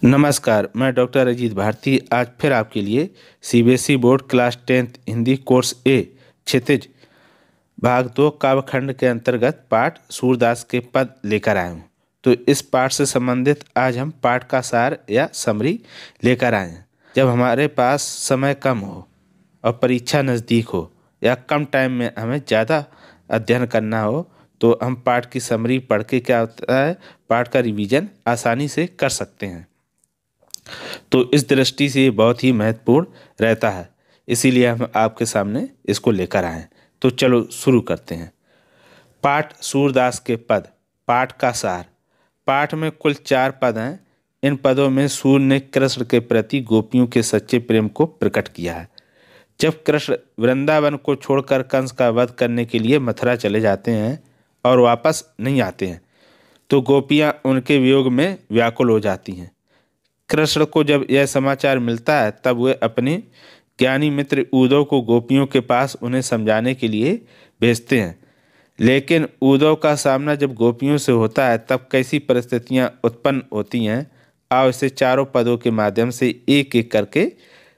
नमस्कार, मैं डॉक्टर अजीत भारती आज फिर आपके लिए CBSE board class 10th Hindi course A Kshitij भाग 2 काव्यखंड के अंतर्गत पाठ सूरदास के पद लेकर आए हूँ। तो इस पाठ से संबंधित आज हम पाठ का सार या समरी लेकर आए हैं। जब हमारे पास समय कम हो और परीक्षा नज़दीक हो या कम टाइम में हमें ज़्यादा अध्ययन करना हो तो हम पाठ की समरी पढ़ के क्या होता है, पाठ का रिवीजन आसानी से कर सकते हैं। तो इस दृष्टि से ये बहुत ही महत्वपूर्ण रहता है, इसीलिए हम आपके सामने इसको लेकर आए। तो चलो शुरू करते हैं। पाठ सूरदास के पद। पाठ का सार। पाठ में कुल 4 पद हैं। इन पदों में सूर ने कृष्ण के प्रति गोपियों के सच्चे प्रेम को प्रकट किया है। जब कृष्ण वृंदावन को छोड़कर कंस का वध करने के लिए मथुरा चले जाते हैं और वापस नहीं आते हैं तो गोपियाँ उनके वियोग में व्याकुल हो जाती हैं। कृष्ण को जब यह समाचार मिलता है तब वे अपने ज्ञानी मित्र उद्धव को गोपियों के पास उन्हें समझाने के लिए भेजते हैं। लेकिन उद्धव का सामना जब गोपियों से होता है तब कैसी परिस्थितियां उत्पन्न होती हैं, आओ इसे चारों पदों के माध्यम से एक एक करके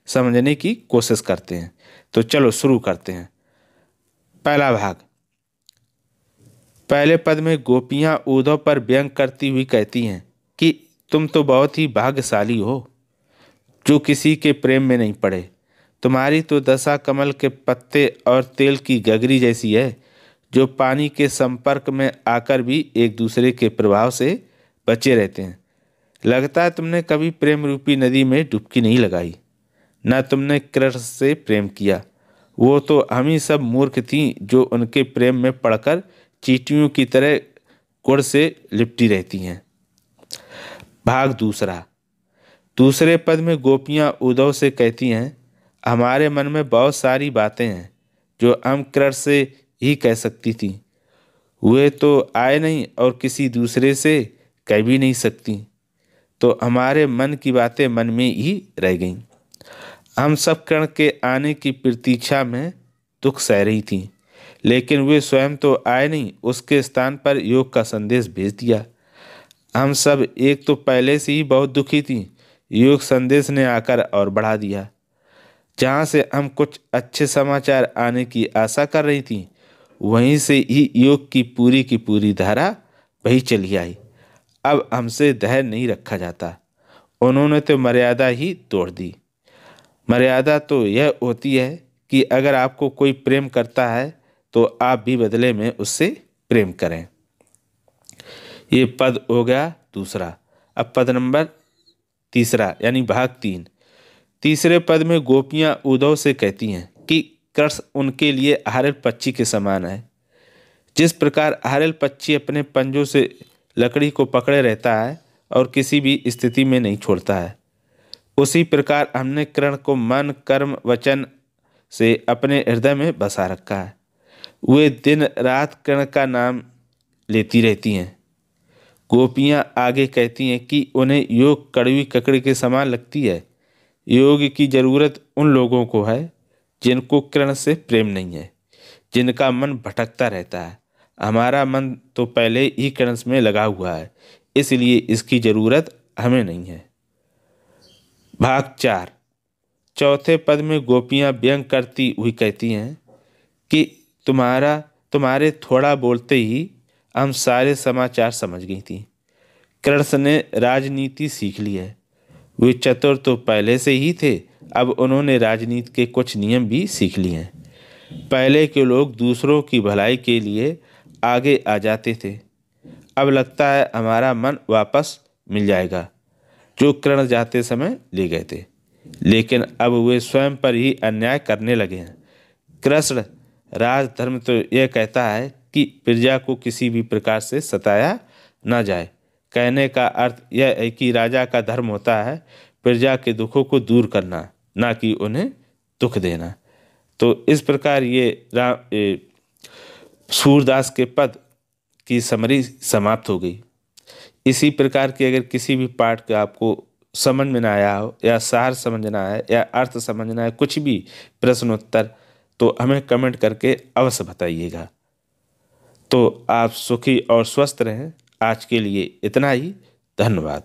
समझने की कोशिश करते हैं। तो चलो शुरू करते हैं। पहला भाग। पहले पद में गोपियां उद्धव पर व्यंग करती हुई कहती हैं कि तुम तो बहुत ही भाग्यशाली हो जो किसी के प्रेम में नहीं पड़े। तुम्हारी तो दशा कमल के पत्ते और तेल की गगरी जैसी है जो पानी के संपर्क में आकर भी एक दूसरे के प्रभाव से बचे रहते हैं। लगता है तुमने कभी प्रेम रूपी नदी में डुबकी नहीं लगाई, न तुमने कृष्ण से प्रेम किया। वो तो हम ही सब मूर्ख थीं जो उनके प्रेम में पड़कर चींटियों की तरह गुड़ से लिपटी रहती हैं। भाग दूसरा। दूसरे पद में गोपियाँ उद्धव से कहती हैं, हमारे मन में बहुत सारी बातें हैं जो हम कृष्ण से ही कह सकती थी। वे तो आए नहीं और किसी दूसरे से कह भी नहीं सकती, तो हमारे मन की बातें मन में ही रह गईं। हम सब कृष्ण के आने की प्रतीक्षा में दुख सह रही थीं, लेकिन वे स्वयं तो आए नहीं, उसके स्थान पर योग का संदेश भेज दिया। हम सब एक तो पहले से ही बहुत दुखी थी, योग संदेश ने आकर और बढ़ा दिया। जहाँ से हम कुछ अच्छे समाचार आने की आशा कर रही थी वहीं से ही योग की पूरी धारा बही चली आई। अब हमसे धैर्य नहीं रखा जाता। उन्होंने तो मर्यादा ही तोड़ दी। मर्यादा तो यह होती है कि अगर आपको कोई प्रेम करता है तो आप भी बदले में उससे प्रेम करें। ये पद हो गया दूसरा। अब पद नंबर तीसरा यानी भाग 3। तीसरे पद में गोपियाँ उद्धव से कहती हैं कि कृष्ण उनके लिए अहरल पक्षी के समान है। जिस प्रकार अहरल पक्षी अपने पंजों से लकड़ी को पकड़े रहता है और किसी भी स्थिति में नहीं छोड़ता है, उसी प्रकार हमने कृष्ण को मन कर्म वचन से अपने हृदय में बसा रखा है। वे दिन रात कृष्ण का नाम लेती रहती हैं। गोपियाँ आगे कहती हैं कि उन्हें योग कड़वी ककड़ी के समान लगती है। योग की जरूरत उन लोगों को है जिनको कृष्ण से प्रेम नहीं है, जिनका मन भटकता रहता है। हमारा मन तो पहले ही कृष्ण में लगा हुआ है, इसलिए इसकी जरूरत हमें नहीं है। भाग 4। चौथे पद में गोपियाँ व्यंग करती हुई कहती हैं कि तुम्हारे थोड़ा बोलते ही हम सारे समाचार समझ गई थी। कृष्ण ने राजनीति सीख ली है। वे चतुर तो पहले से ही थे, अब उन्होंने राजनीति के कुछ नियम भी सीख लिए हैं। पहले के लोग दूसरों की भलाई के लिए आगे आ जाते थे, अब लगता है हमारा मन वापस मिल जाएगा जो कृष्ण जाते समय ले गए थे। लेकिन अब वे स्वयं पर ही अन्याय करने लगे हैं। कृष्ण राजधर्म तो यह कहता है कि प्रजा को किसी भी प्रकार से सताया न जाए। कहने का अर्थ यह है कि राजा का धर्म होता है प्रजा के दुखों को दूर करना, ना कि उन्हें दुख देना। तो इस प्रकार ये सूरदास के पद की समरी समाप्त हो गई। इसी प्रकार की अगर किसी भी पाठ का आपको समझ में ना आया हो या सार समझना है या अर्थ समझना है, कुछ भी प्रश्नोत्तर, तो हमें कमेंट करके अवश्य बताइएगा। तो आप सुखी और स्वस्थ रहें। आज के लिए इतना ही। धन्यवाद।